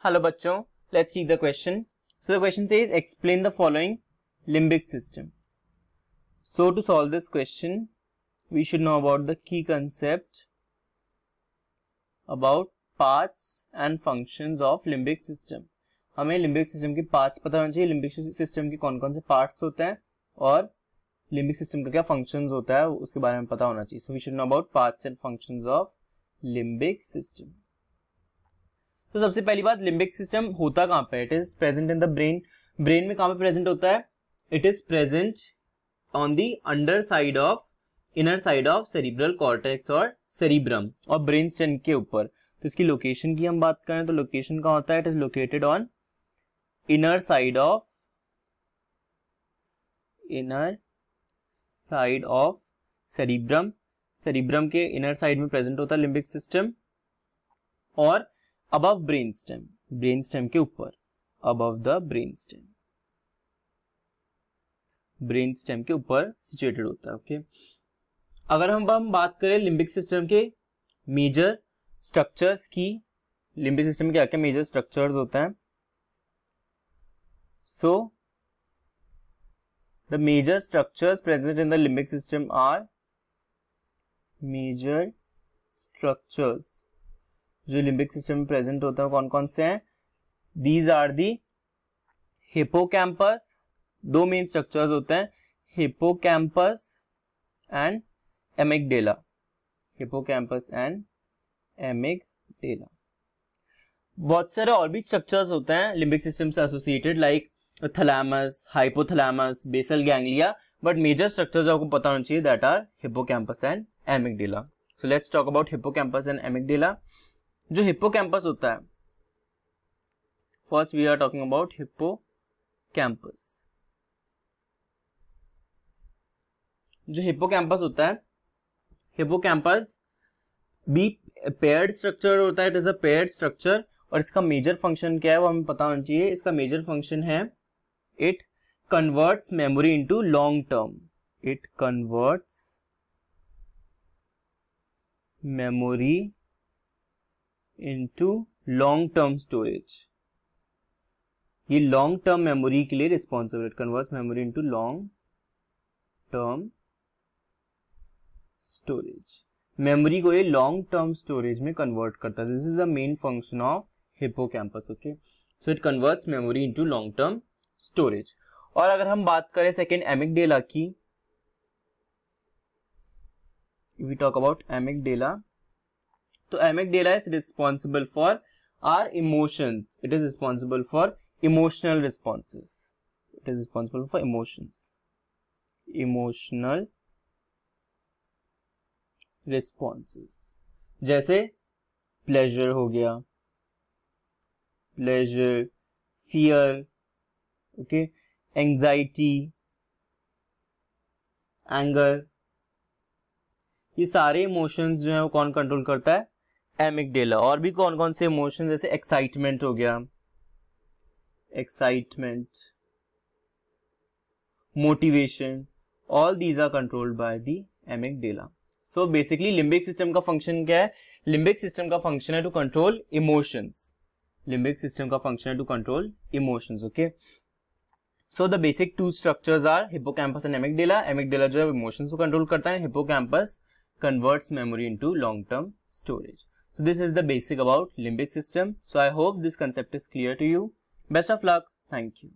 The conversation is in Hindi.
Hello बच्चों, let's see the question. So the question says explain the following limbic system. So to solve this question, we should know about the key concept about parts and functions of limbic system. हमें limbic system के parts पता होना चाहिए, limbic system के कौन कौन से parts होते हैं और limbic system का क्या functions होता है उसके बारे में पता होना चाहिए. So we should know about parts and functions of limbic system. तो सबसे पहली बात, लिम्बिक सिस्टम होता कहाँ पे? It is present in the brain. Brain में कहाँ पे प्रेजेंट होता है? It is present on the under side of inner side of cerebral cortex और सेरिब्रम और ब्रेन स्टेम के ऊपर. तो इसकी लोकेशन की हम बात करें तो लोकेशन कहाँ होता है? It is located on inner side of cerebrum. Cerebrum के इनर साइड में प्रेजेंट होता है लिम्बिक सिस्टम और अबव ब्रेन स्टेम के ऊपर, अबव द ब्रेन स्टेम के ऊपर सिचुएटेड होता है. ओके, अगर हम बात करें लिम्बिक सिस्टम के मेजर स्ट्रक्चर्स की, लिम्बिक सिस्टम में क्या क्या मेजर स्ट्रक्चर्स होते हैं? So the major structures present in the limbic system are major structures जो लिम्बिक सिस्टम में प्रेजेंट होता है कौन कौन से हैं? These are the hippocampus. दो मेन स्ट्रक्चर्स होते हैं, hippocampus and amygdala. Hippocampus and amygdala. बहुत सारे और भी स्ट्रक्चर्स होते हैं लिम्बिक सिस्टम से associated, like thalamus, hypothalamus, basal ganglia, but major structures आपको पता होना चाहिए, that are hippocampus and amygdala. So let's talk about hippocampus and amygdala. जो हिपोकैम्पस होता है, first we are talking about hippocampus. जो हिपोकैम्पस होता है, हिपोकैम्पस भी पेयर्ड स्ट्रक्चर होता है. It is a paired structure और इसका मेजर फंक्शन क्या है वो हमें पता होना चाहिए. इसका मेजर फंक्शन है it converts memory into long term. It converts memory into long term storage. ये लॉन्ग टर्म मेमोरी के लिए responsible. It converts memory into long term storage. Memory को ये लॉन्ग टर्म स्टोरेज में कन्वर्ट करता है. This is the main function of hippocampus. Okay, so it converts memory into long term storage. और अगर हम बात करें सेकेंड एमिगडेला की, वी टॉक अबाउट एमिगडेला, तो amygdala is responsible for our emotions. It is responsible for emotional responses. It is responsible for emotional responses. जैसे प्लेजर हो गया, pleasure, fear, okay, anxiety, anger, ये सारे इमोशंस जो है वो कौन कंट्रोल करता है? एमिगडेला. और भी कौन कौन से इमोशंस, जैसे एक्साइटमेंट हो गया, excitement, motivation, all these are controlled by the amygdala. So basically limbic system का फंक्शन क्या है? लिम्बिक सिस्टम का फंक्शन है to control emotions. Limbic system का फंक्शन है to control emotions. Okay, so the basic two structures are hippocampus and amygdala. Amygdala जो है इमोशंस को कंट्रोल करता है, hippocampus converts memory into long-term storage. So this is the basic about limbic system. So I hope this concept is clear to you. Best of luck. Thank you.